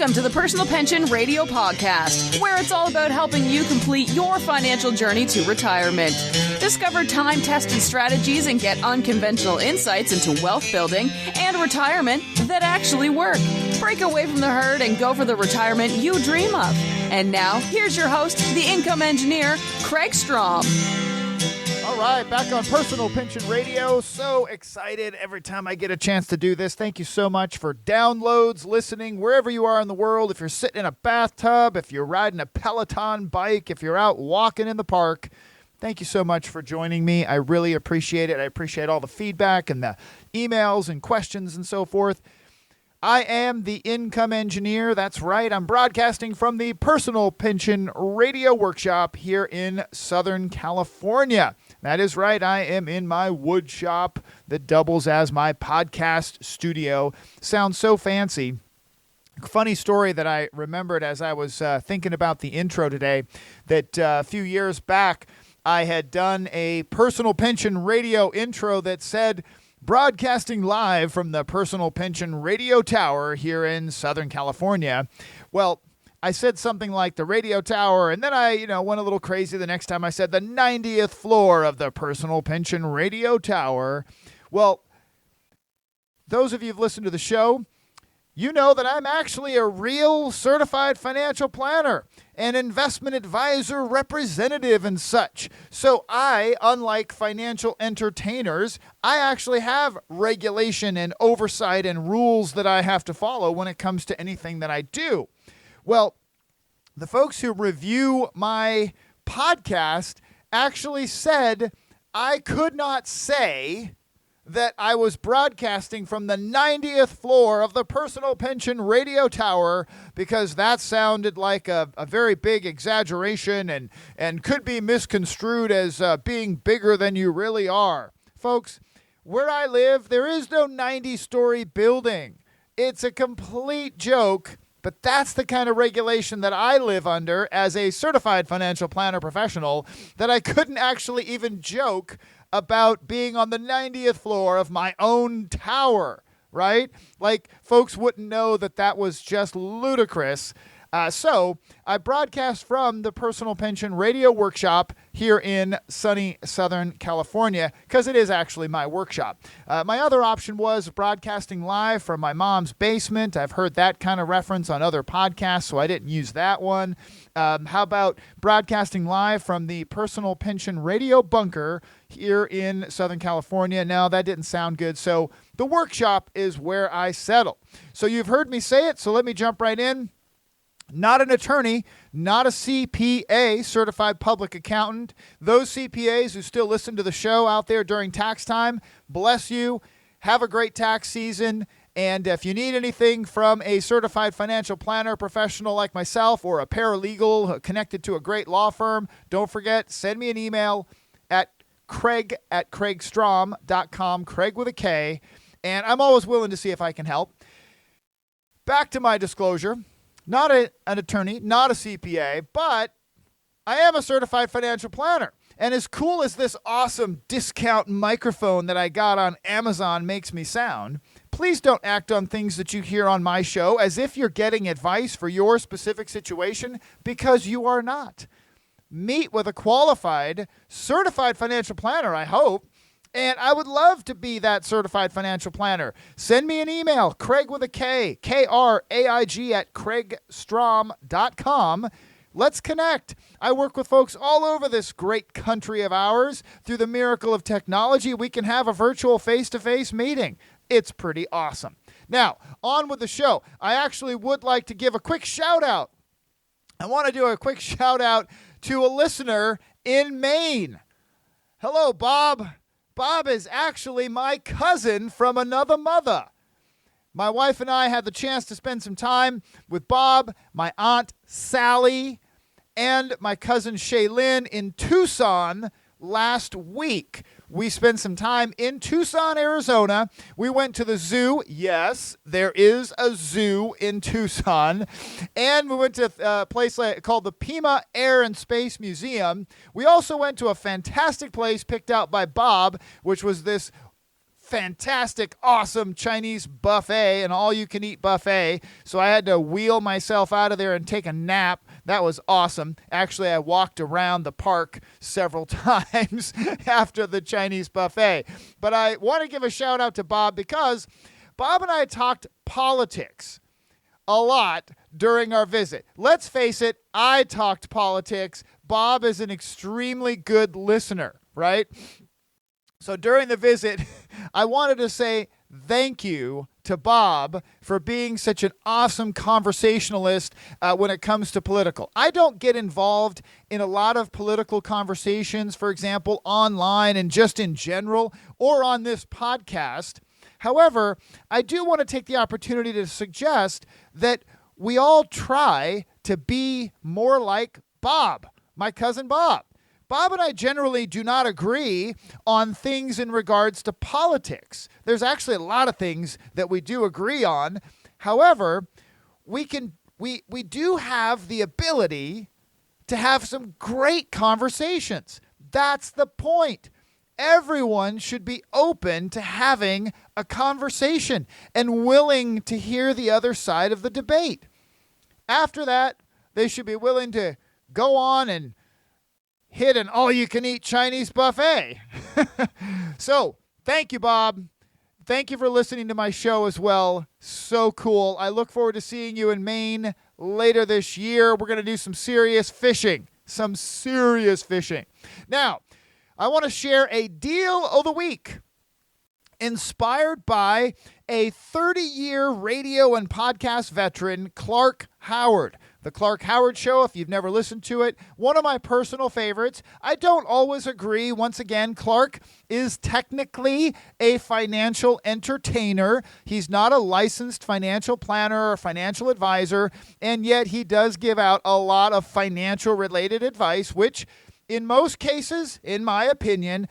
Welcome to the Personal Pension Radio Podcast, where it's all about helping you complete your financial journey to retirement. Discover time-tested strategies and get unconventional insights into wealth building and retirement that actually work. Break away from the herd and go for the retirement you dream of. And now, here's your host, the income engineer, Kraig Strom. All right, back on Personal Pension Radio. So excited every time I get a chance to do this. Thank you so much for downloads, listening, wherever you are in the world. If you're sitting in a bathtub, if you're riding a Peloton bike, if you're out walking in the park, thank you so much for joining me. I really appreciate it. I appreciate all the feedback and the emails and questions and so forth. I am the income engineer. That's right. I'm broadcasting from the Personal Pension Radio Workshop here in Southern California. That is right. I am in my wood shop that doubles as my podcast studio. Sounds so fancy. Funny story that I remembered as I was thinking about the intro today, that a few years back, I had done a Personal Pension Radio intro that said, broadcasting live from the Personal Pension Radio Tower here in Southern California. Well, I said something like the radio tower, and then I, went a little crazy the next time I said the 90th floor of the Personal Pension Radio Tower. Well, those of you who've listened to the show, you know that I'm actually a real certified financial planner, an investment advisor representative and such. So I, unlike financial entertainers, I actually have regulation and oversight and rules that I have to follow when it comes to anything that I do. Well, the folks who review my podcast actually said I could not say that I was broadcasting from the 90th floor of the Personal Pension Radio Tower because that sounded like a very big exaggeration and could be misconstrued as being bigger than you really are. Folks, where I live, there is no 90-story building. It's a complete joke, but that's the kind of regulation that I live under as a certified financial planner professional, that I couldn't actually even joke about being on the 90th floor of my own tower, right? Like, folks wouldn't know that was just ludicrous. So I broadcast from the Personal Pension Radio Workshop here in sunny Southern California because it is actually my workshop. My other option was broadcasting live from my mom's basement. I've heard that kind of reference on other podcasts, so I didn't use that one. How about broadcasting live from the Personal Pension Radio Bunker here in Southern California? No, that didn't sound good. So the workshop is where I settle. So you've heard me say it, so let me jump right in. Not an attorney, not a CPA, certified public accountant. Those CPAs who still listen to the show out there during tax time, bless you. Have a great tax season. And if you need anything from a certified financial planner professional like myself or a paralegal connected to a great law firm, don't forget, send me an email at Kraig@kraigstrom.com, Kraig with a K. And I'm always willing to see if I can help. Back to my disclosure. Not an attorney, not a CPA, but I am a certified financial planner. And as cool as this awesome discount microphone that I got on Amazon makes me sound, please don't act on things that you hear on my show as if you're getting advice for your specific situation, because you are not. Meet with a qualified, certified financial planner, I hope. And I would love to be that certified financial planner. Send me an email, Kraig with a K, Kraig @kraigstrom.com. Let's connect. I work with folks all over this great country of ours. Through the miracle of technology, we can have a virtual face-to-face meeting. It's pretty awesome. Now, on with the show. I actually would like to give a quick shout-out. I want to do a quick shout-out to a listener in Maine. Hello, Bob. Bob is actually my cousin from another mother. My wife and I had the chance to spend some time with Bob, my aunt Sally, and my cousin Shaylin in Tucson last week. We spent some time in Tucson, Arizona. We went to the zoo. Yes, there is a zoo in Tucson. And we went to a place called the Pima Air and Space Museum. We also went to a fantastic place picked out by Bob, which was this fantastic, awesome Chinese buffet, an all-you-can-eat buffet. So I had to wheel myself out of there and take a nap. That was awesome. Actually, I walked around the park several times after the Chinese buffet. But I want to give a shout out to Bob because Bob and I talked politics a lot during our visit. Let's face it, I talked politics. Bob is an extremely good listener, right? So during the visit, I wanted to say thank you to Bob for being such an awesome conversationalist when it comes to political. I don't get involved in a lot of political conversations, for example, online and just in general, or on this podcast. However, I do want to take the opportunity to suggest that we all try to be more like Bob, my cousin Bob. Bob and I generally do not agree on things in regards to politics. There's actually a lot of things that we do agree on. However, we do have the ability to have some great conversations. That's the point. Everyone should be open to having a conversation and willing to hear the other side of the debate. After that, they should be willing to go on and hit an all-you-can-eat Chinese buffet. So, thank you, Bob. Thank you for listening to my show as well. So cool. I look forward to seeing you in Maine later this year. We're going to do some serious fishing. Now, I want to share a deal of the week inspired by a 30-year radio and podcast veteran, Clark Howard. The Clark Howard Show, if you've never listened to it, one of my personal favorites. I don't always agree. Once again, Clark is technically a financial entertainer. He's not a licensed financial planner or financial advisor, and yet he does give out a lot of financial-related advice, which in most cases, in my opinion,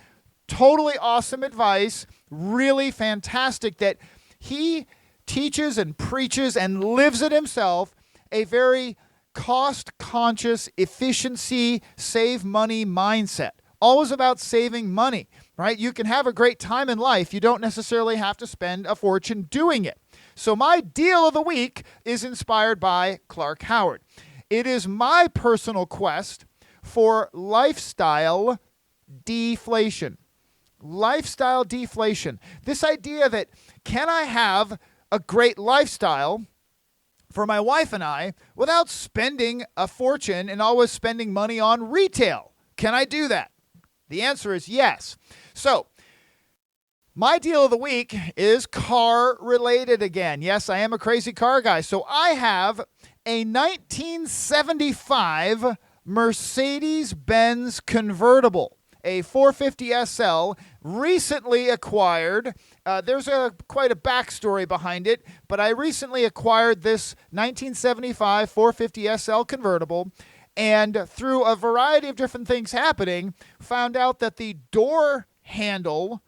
totally awesome advice, really fantastic that he teaches and preaches and lives it himself, a very cost-conscious, efficiency, save money mindset. Always about saving money, right? You can have a great time in life. You don't necessarily have to spend a fortune doing it. So my deal of the week is inspired by Clark Howard. It is my personal quest for lifestyle deflation. Lifestyle deflation. This idea that can I have a great lifestyle for my wife and I without spending a fortune and always spending money on retail? Can I do that? The answer is yes. So, my deal of the week is car related again. Yes, I am a crazy car guy. So I have a 1975 Mercedes-Benz convertible, a 450 SL, recently acquired. There's quite a backstory behind it, but I recently acquired this 1975 450 SL convertible, and through a variety of different things happening, found out that the door handle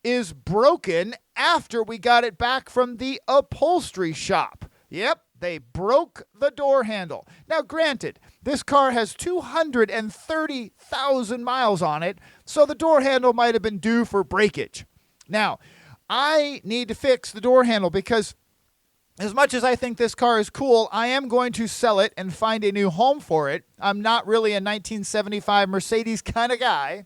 is broken after we got it back from the upholstery shop. Yep, they broke the door handle. Now, granted, this car has 230,000 miles on it, so the door handle might have been due for breakage. Now, I need to fix the door handle because as much as I think this car is cool, I am going to sell it and find a new home for it. I'm not really a 1975 Mercedes kind of guy.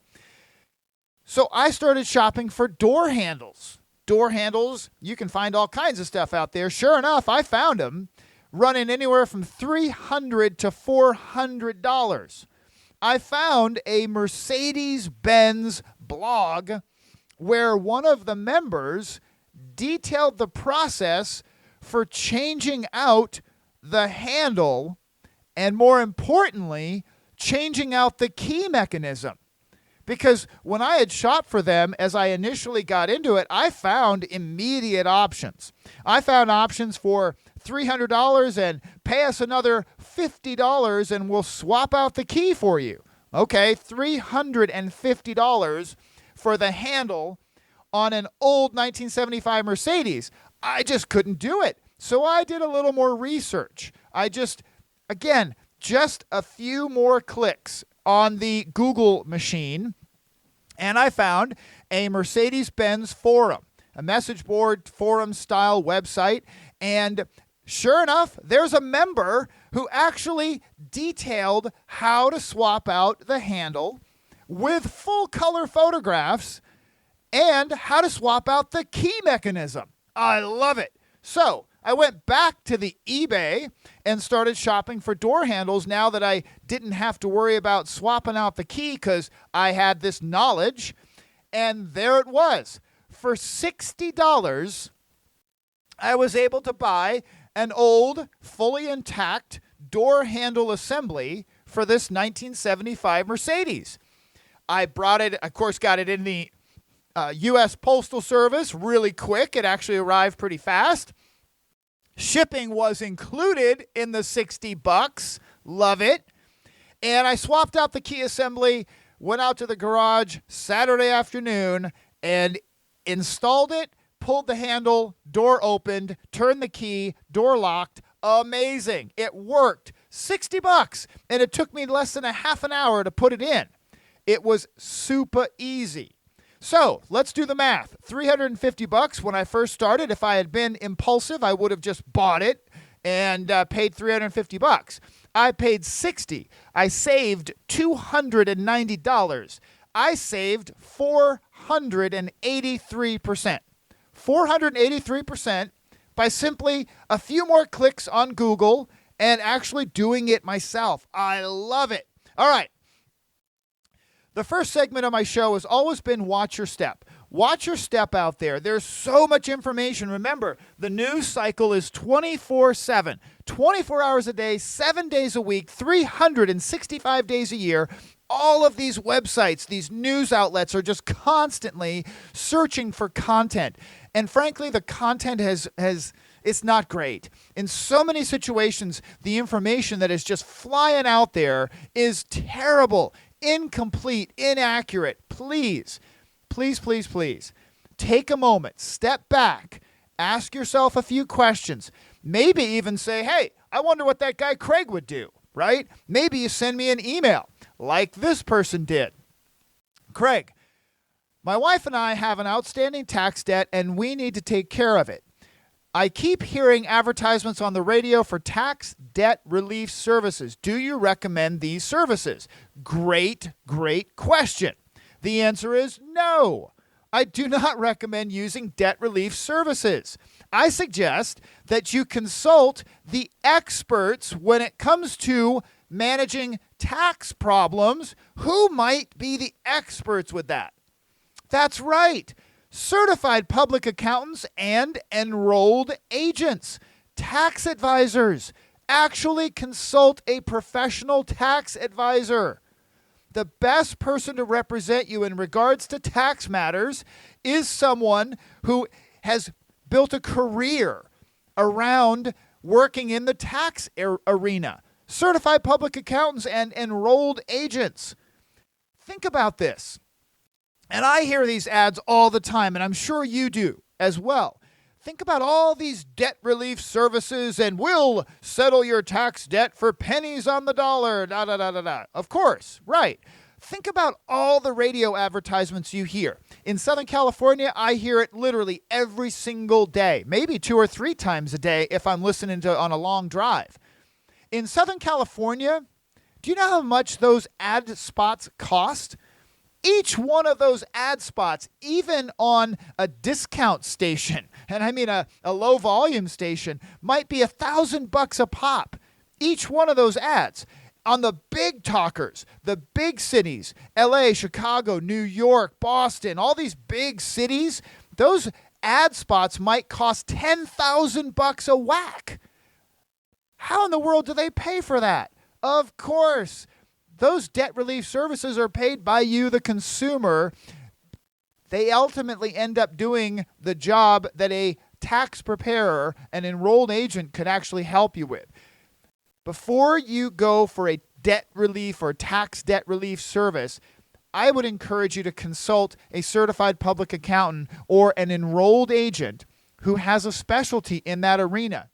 So I started shopping for door handles. Door handles, you can find all kinds of stuff out there. Sure enough, I found them running anywhere from $300 to $400. I found a Mercedes-Benz blog where one of the members detailed the process for changing out the handle and, more importantly, changing out the key mechanism. Because when I had shopped for them, as I initially got into it, I found immediate options. I found options for $300 and pay us another $50 and we'll swap out the key for you. Okay, $350 for the handle on an old 1975 Mercedes. I just couldn't do it. So I did a little more research. Just a few more clicks on the Google machine, and I found a Mercedes-Benz forum. a message board forum style website. And sure enough, there's a member who actually detailed how to swap out the handle with full color photographs and how to swap out the key mechanism. I love it. So I went back to the eBay and started shopping for door handles now that I didn't have to worry about swapping out the key because I had this knowledge. And there it was. For $60, I was able to buy an old, fully intact door handle assembly for this 1975 Mercedes. I brought it, of course, got it in the U.S. Postal Service really quick. It actually arrived pretty fast. Shipping was included in the $60. Love it. And I swapped out the key assembly, went out to the garage Saturday afternoon and installed it, pulled the handle, door opened, turned the key, door locked. Amazing. It worked. $60. And it took me less than a half an hour to put it in. It was super easy. So let's do the math. $350 when I first started. If I had been impulsive, I would have just bought it and paid $350. I paid $60. I saved $290. I saved 483%. 483% by simply a few more clicks on Google and actually doing it myself. I love it. All right. The first segment of my show has always been Watch Your Step. Watch your step out there. There's so much information. Remember, the news cycle is 24/7, 24 hours a day, 7 days a week, 365 days a year. All of these websites, these news outlets are just constantly searching for content. And frankly, the content it's not great. In so many situations, the information that is just flying out there is terrible, incomplete, inaccurate. Please, please, please, please, take a moment, step back, ask yourself a few questions. Maybe even say, hey, I wonder what that guy Kraig would do, right? Maybe you send me an email like this person did. Kraig, my wife and I have an outstanding tax debt and we need to take care of it. I keep hearing advertisements on the radio for tax debt relief services. Do you recommend these services? Great, great question. The answer is no. I do not recommend using debt relief services. I suggest that you consult the experts when it comes to managing tax problems. Who might be the experts with that? That's right. Certified public accountants and enrolled agents, tax advisors. Actually consult a professional tax advisor. The best person to represent you in regards to tax matters is someone who has built a career around working in the tax arena. Certified public accountants and enrolled agents. Think about this. And I hear these ads all the time, and I'm sure you do as well. Think about all these debt relief services, and we'll settle your tax debt for pennies on the dollar, da da da da da. Of course, right. Think about all the radio advertisements you hear. In Southern California, I hear it literally every single day, maybe 2 or 3 times a day if I'm listening to on a long drive. In Southern California, do you know how much those ad spots cost? Each one of those ad spots, even on a discount station, and I mean a low volume station, might be $1,000 a pop. Each one of those ads. On the big talkers, the big cities, LA, Chicago, New York, Boston, all these big cities, those ad spots might cost $10,000 a whack. How in the world do they pay for that? Of course, those debt relief services are paid by you, the consumer. They ultimately end up doing the job that a tax preparer, an enrolled agent, could actually help you with. Before you go for a debt relief or tax debt relief service, I would encourage you to consult a certified public accountant or an enrolled agent who has a specialty in that arena.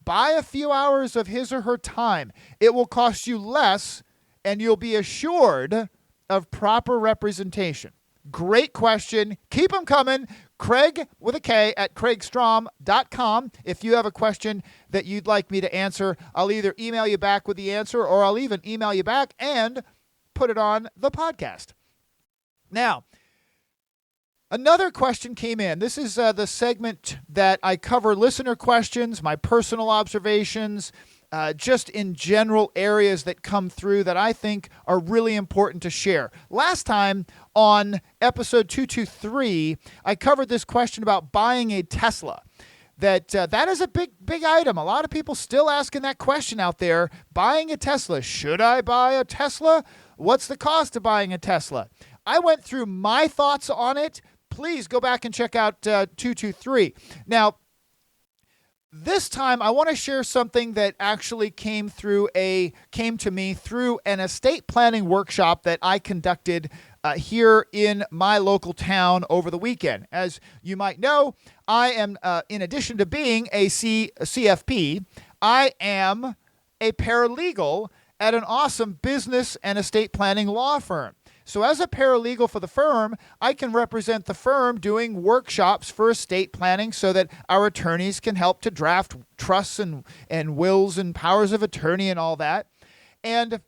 Buy a few hours of his or her time. It will cost you less, and you'll be assured of proper representation. Great question. Keep them coming. Kraig with a K at kraigstrom.com. If you have a question that you'd like me to answer, I'll either email you back with the answer or I'll even email you back and put it on the podcast. Now, another question came in. This is the segment that I cover listener questions, my personal observations, just in general areas that come through that I think are really important to share. Last time on episode 223, I covered this question about buying a Tesla. That is a big item. A lot of people still asking that question out there. Buying a Tesla. Should I buy a Tesla? What's the cost of buying a Tesla? I went through my thoughts on it. Please go back and check out 223. Now, this time I want to share something that actually came to me through an estate planning workshop that I conducted here in my local town over the weekend. As you might know, I am, in addition to being a CFP, I am a paralegal at an awesome business and estate planning law firm. So as a paralegal for the firm, I can represent the firm doing workshops for estate planning so that our attorneys can help to draft trusts and wills and powers of attorney and all that. And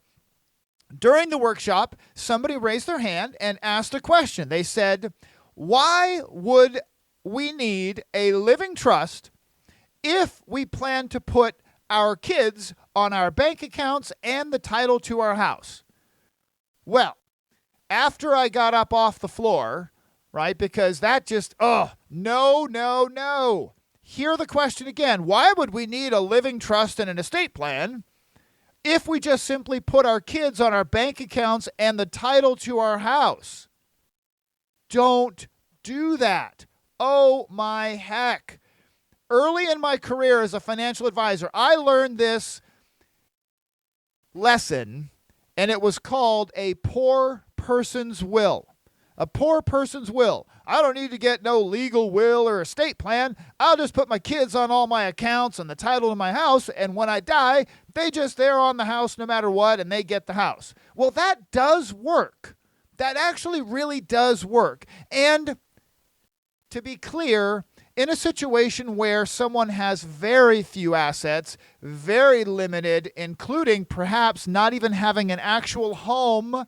during the workshop, somebody raised their hand and asked a question. They said, why would we need a living trust if we plan to put our kids on our bank accounts and the title to our house? Well, after I got up off the floor, right, because that just, no. Hear the question again. Why would we need a living trust and an estate plan if we just simply put our kids on our bank accounts and the title to our house? Don't do that. Oh my heck. Early in my career as a financial advisor, I learned this lesson, and it was called a poor person's will. A poor person's will. I don't need to get no legal will or estate plan. I'll just put my kids on all my accounts and the title to my house, and when I die, they're on the house no matter what, and they get the house. Well, that does work. That actually really does work. And to be clear, in a situation where someone has very few assets, very limited, including perhaps not even having an actual home,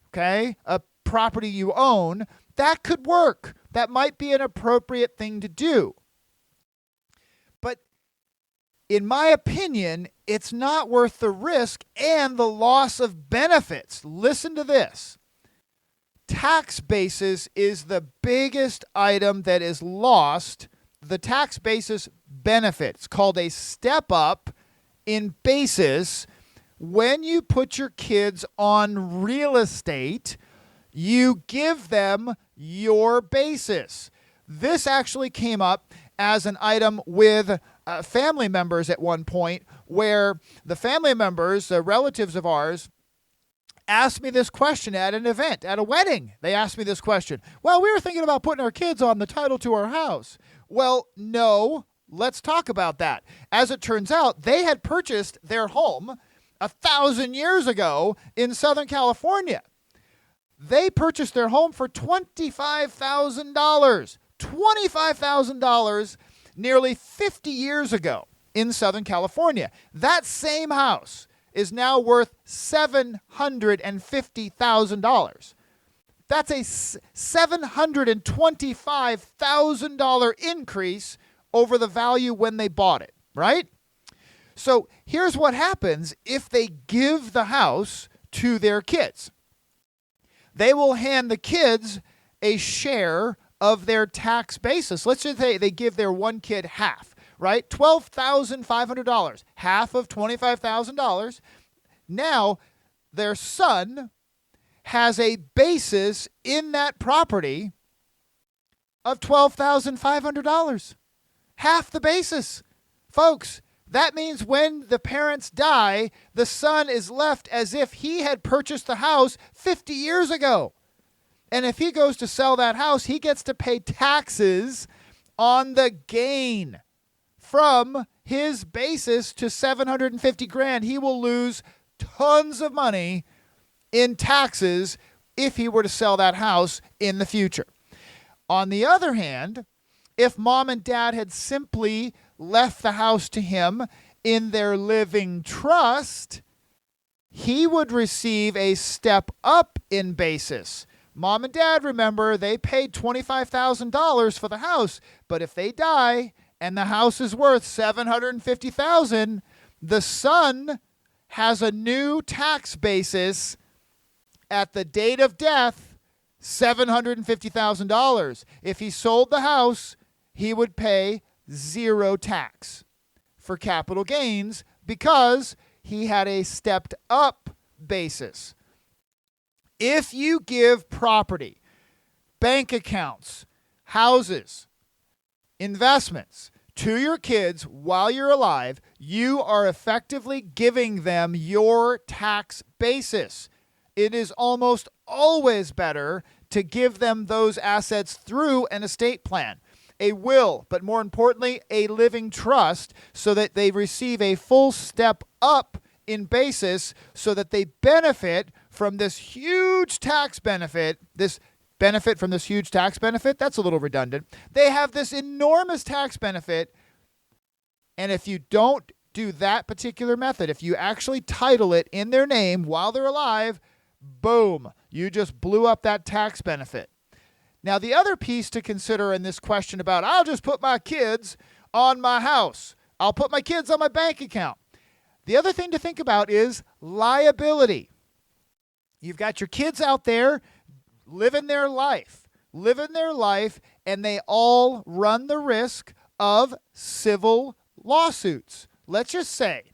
okay, a property you own, that could work. That might be an appropriate thing to do. But in my opinion, it's not worth the risk and the loss of benefits. Listen to this. Tax basis is the biggest item that is lost. The tax basis benefit. It's called a step up in basis. When you put your kids on real estate, you give them your basis. This actually came up as an item with family members at one point, where the family members, relatives of ours, asked me this question at an event, at a wedding. They asked me this question. Well, we were thinking about putting our kids on the title to our house. Well, no, let's talk about that. As it turns out, they had purchased their home 1,000 years ago in Southern California. They purchased their home for $25,000. $25,000 nearly 50 years ago in Southern California. That same house is now worth $750,000. That's a $725,000 increase over the value when they bought it, right? So here's what happens if they give the house to their kids. They will hand the kids a share of their tax basis. Let's just say they give their one kid half, right? $12,500, half of $25,000. Now, their son has a basis in that property of $12,500. Half the basis. Folks, that means when the parents die, the son is left as if he had purchased the house 50 years ago. And if he goes to sell that house, he gets to pay taxes on the gain from his basis to $750,000. He will lose tons of money in taxes if he were to sell that house in the future. On the other hand, if mom and dad had simply left the house to him in their living trust, he would receive a step up in basis. Mom and dad, remember, they paid $25,000 for the house, but if they die and the house is worth $750,000, the son has a new tax basis at the date of death, $750,000. If he sold the house, he would pay zero tax for capital gains because he had a stepped up basis. If you give property, bank accounts, houses, investments to your kids while you're alive, you are effectively giving them your tax basis. It is almost always better to give them those assets through an estate plan, a will, but more importantly, a living trust, so that they receive a full step up in basis so that they benefit from this huge tax benefit, that's a little redundant. They have this enormous tax benefit, and if you don't do that particular method, if you actually title it in their name while they're alive, boom, you just blew up that tax benefit. Now, the other piece to consider in this question about, I'll just put my kids on my house, I'll put my kids on my bank account. The other thing to think about is liability. You've got your kids out there living their life, and they all run the risk of civil lawsuits. Let's just say,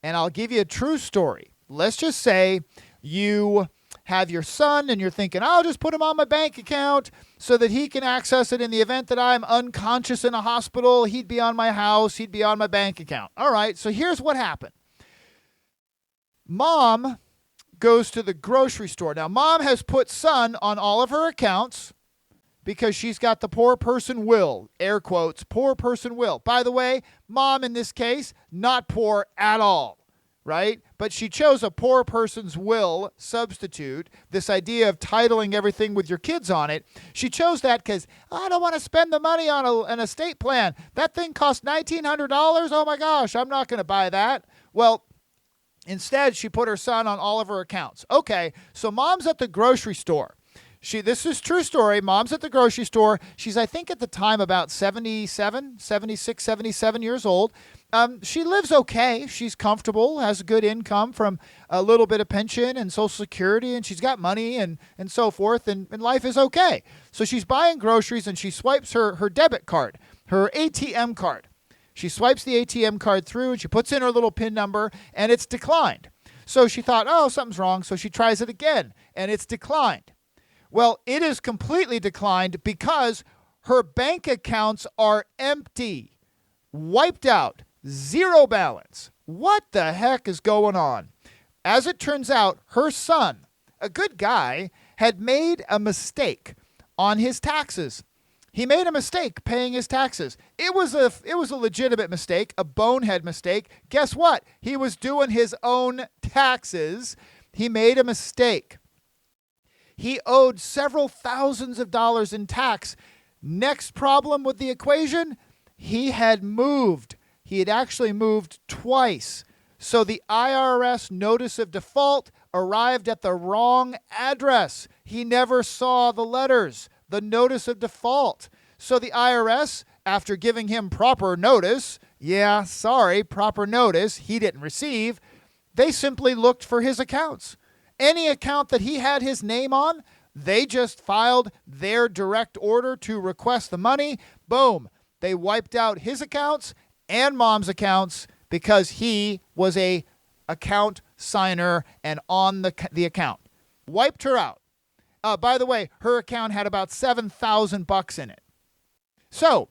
and I'll give you a true story. Let's just say you have your son and you're thinking, I'll just put him on my bank account so that he can access it in the event that I'm unconscious in a hospital. He'd be on my house. He'd be on my bank account. All right, so here's what happened. Mom goes to the grocery store. Now, mom has put son on all of her accounts because she's got the poor person will, air quotes, poor person will. By the way, mom in this case, not poor at all, right? But she chose a poor person's will substitute, this idea of titling everything with your kids on it. She chose that because, I don't want to spend the money on an estate plan. That thing cost $1,900. Oh my gosh, I'm not going to buy that. Well, instead, she put her son on all of her accounts. Okay, so mom's at the grocery store. This is true story. Mom's at the grocery store. She's, I think at the time, about 76, 77 years old. She lives okay. She's comfortable, has a good income from a little bit of pension and Social Security, and she's got money and so forth, and life is okay. So she's buying groceries, and she swipes her debit card, her ATM card. She swipes the ATM card through, and she puts in her little PIN number, and it's declined. So she thought, oh, something's wrong. So she tries it again, and it's declined. Well, it is completely declined because her bank accounts are empty, wiped out, zero balance. What the heck is going on? As it turns out, her son, a good guy, had made a mistake on his taxes. He made a mistake paying his taxes. It was a legitimate mistake, a bonehead mistake. Guess what? He was doing his own taxes. He made a mistake. He owed several thousands of dollars in tax. Next problem with the equation, he had moved. He had actually moved twice. So the IRS notice of default arrived at the wrong address. He never saw the letters, the notice of default. So the IRS, after giving him proper notice, proper notice, he didn't receive, they simply looked for his accounts. Any account that he had his name on, they just filed their direct order to request the money. Boom. They wiped out his accounts and mom's accounts because he was a account signer and on the account. Wiped her out. By the way, her account had about $7,000 in it. So,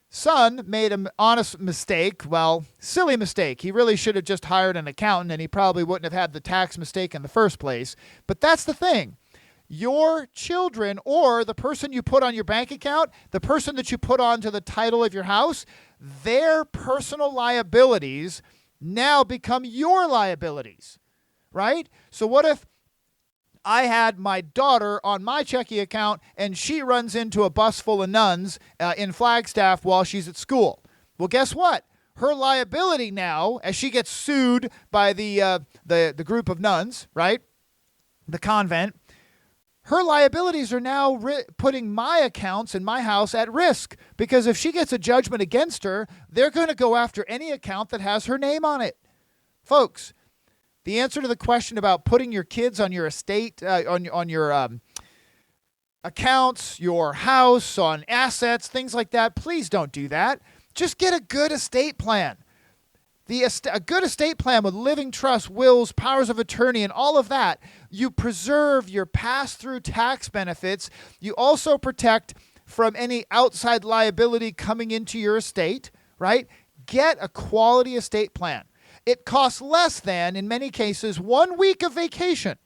son made an honest mistake. Well, silly mistake. He really should have just hired an accountant, and he probably wouldn't have had the tax mistake in the first place. But that's the thing. Your children, or the person you put on your bank account, the person that you put onto the title of your house, their personal liabilities now become your liabilities, right? So what if I had my daughter on my checking account, and she runs into a bus full of nuns in Flagstaff while she's at school. Well, guess what? Her liability now, as she gets sued by the group of nuns, right, the convent, her liabilities are now putting my accounts in my house at risk, because if she gets a judgment against her, they're going to go after any account that has her name on it. Folks, the answer to the question about putting your kids on your estate, on your accounts, your house, on assets, things like that, please don't do that. Just get a good estate plan. A good estate plan with living trust, wills, powers of attorney, and all of that. You preserve your pass-through tax benefits. You also protect from any outside liability coming into your estate, right? Get a quality estate plan. It costs less than, in many cases, 1 week of vacation,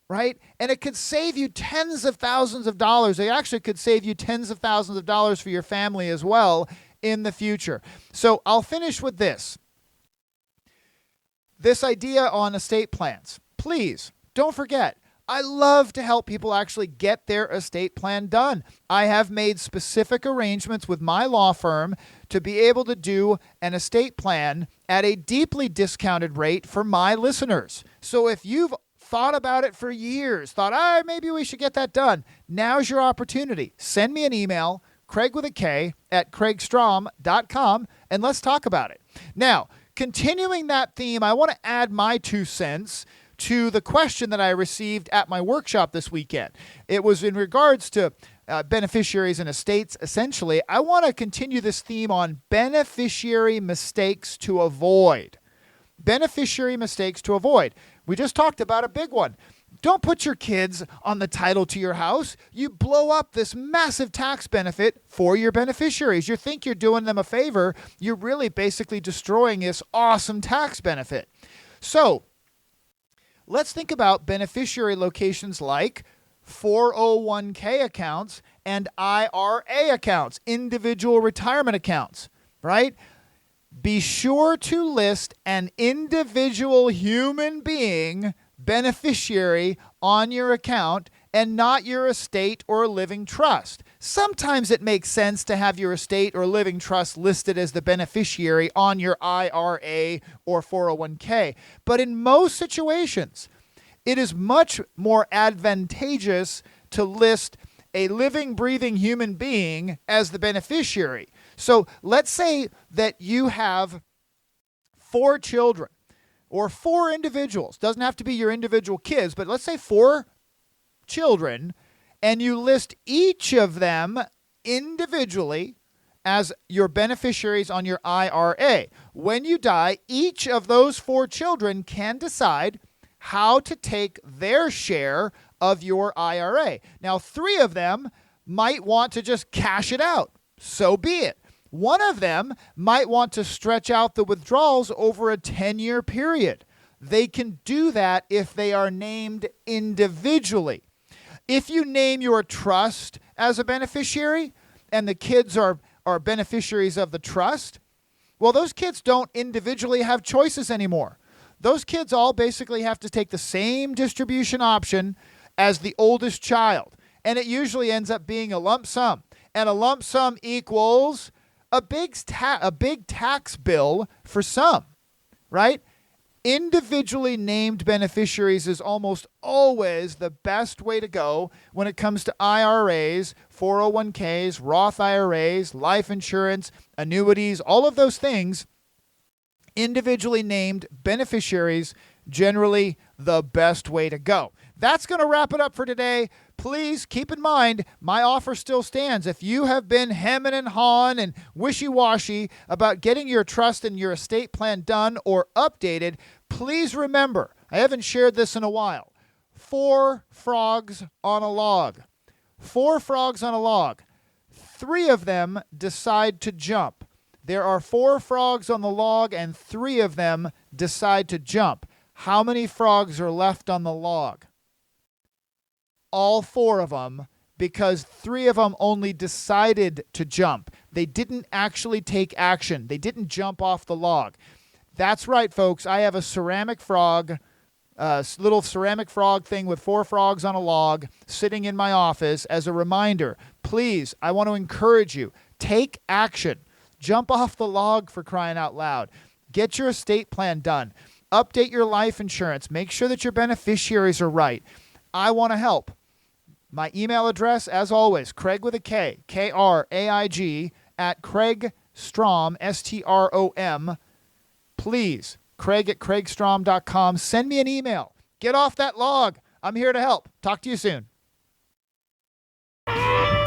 right? And it could save you tens of thousands of dollars. It actually could save you tens of thousands of dollars for your family as well in the future. So I'll finish with this. This idea on estate plans. Please, don't forget, I love to help people actually get their estate plan done. I have made specific arrangements with my law firm to be able to do an estate plan at a deeply discounted rate for my listeners. So if you've thought about it for years, thought, maybe we should get that done, now's your opportunity. Send me an email, Kraig with a K, at kraigstrom.com, and let's talk about it. Now, continuing that theme, I want to add my 2 cents to the question that I received at my workshop this weekend. It was in regards to beneficiaries and estates, essentially. I want to continue this theme on beneficiary mistakes to avoid. Beneficiary mistakes to avoid. We just talked about a big one. Don't put your kids on the title to your house. You blow up this massive tax benefit for your beneficiaries. You think you're doing them a favor. You're really basically destroying this awesome tax benefit. So let's think about beneficiary locations like 401k accounts and IRA accounts, individual retirement accounts, right? Be sure to list an individual human being beneficiary on your account and not your estate or living trust. Sometimes it makes sense to have your estate or living trust listed as the beneficiary on your IRA or 401k. But in most situations, it is much more advantageous to list a living, breathing human being as the beneficiary. So let's say that you have 4 children or 4 individuals. Doesn't have to be your individual kids, but let's say 4 children, and you list each of them individually as your beneficiaries on your IRA. When you die, each of those 4 children can decide how to take their share of your IRA. Now, 3 of them might want to just cash it out. So be it. One of them might want to stretch out the withdrawals over a 10-year period. They can do that if they are named individually. If you name your trust as a beneficiary and the kids are beneficiaries of the trust, well, those kids don't individually have choices anymore. Those kids all basically have to take the same distribution option as the oldest child. And it usually ends up being a lump sum. And a lump sum equals a big tax bill for some, right? Individually named beneficiaries is almost always the best way to go when it comes to IRAs, 401ks, Roth IRAs, life insurance, annuities, all of those things. Individually named beneficiaries, generally the best way to go. That's going to wrap it up for today. Please keep in mind, my offer still stands. If you have been hemming and hawing and wishy-washy about getting your trust and your estate plan done or updated, please remember, I haven't shared this in a while, 4 frogs on a log. 4 frogs on a log. 3 of them decide to jump. There are 4 frogs on the log and 3 of them decide to jump. How many frogs are left on the log? All 4 of them, because 3 of them only decided to jump. They didn't actually take action. They didn't jump off the log. That's right, folks. I have a ceramic frog little ceramic frog thing with 4 frogs on a log sitting in my office as a reminder. Please, I want to encourage you. Take action. Jump off the log, for crying out loud. Get your estate plan done. Update your life insurance. Make sure that your beneficiaries are right. I want to help. My email address, as always, Kraig with a K, Kraig, at Kraig Strom, Strom. Please, Kraig at kraigstrom.com. Send me an email. Get off that log. I'm here to help. Talk to you soon.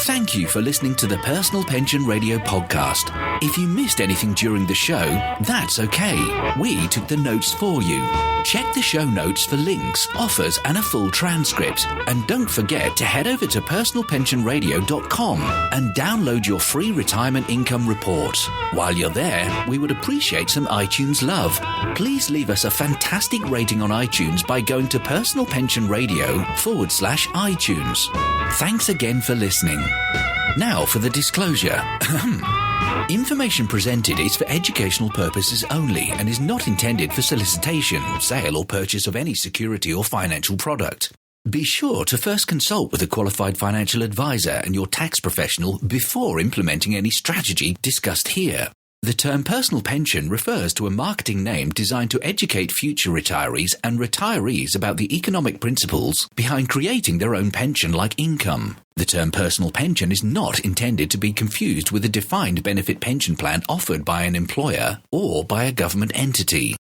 Thank you for listening to the Personal Pension Radio podcast. If you missed anything during the show, that's okay. We took the notes for you. Check the show notes for links, offers, and a full transcript. And don't forget to head over to personalpensionradio.com and download your free retirement income report. While you're there, we would appreciate some iTunes love. Please leave us a fantastic rating on iTunes by going to personalpensionradio.com/iTunes. Thanks again for listening. Now for the disclosure. Information presented is for educational purposes only and is not intended for solicitation, sale or purchase of any security or financial product. Be sure to first consult with a qualified financial advisor and your tax professional before implementing any strategy discussed here. The term personal pension refers to a marketing name designed to educate future retirees and retirees about the economic principles behind creating their own pension-like income. The term personal pension is not intended to be confused with a defined benefit pension plan offered by an employer or by a government entity.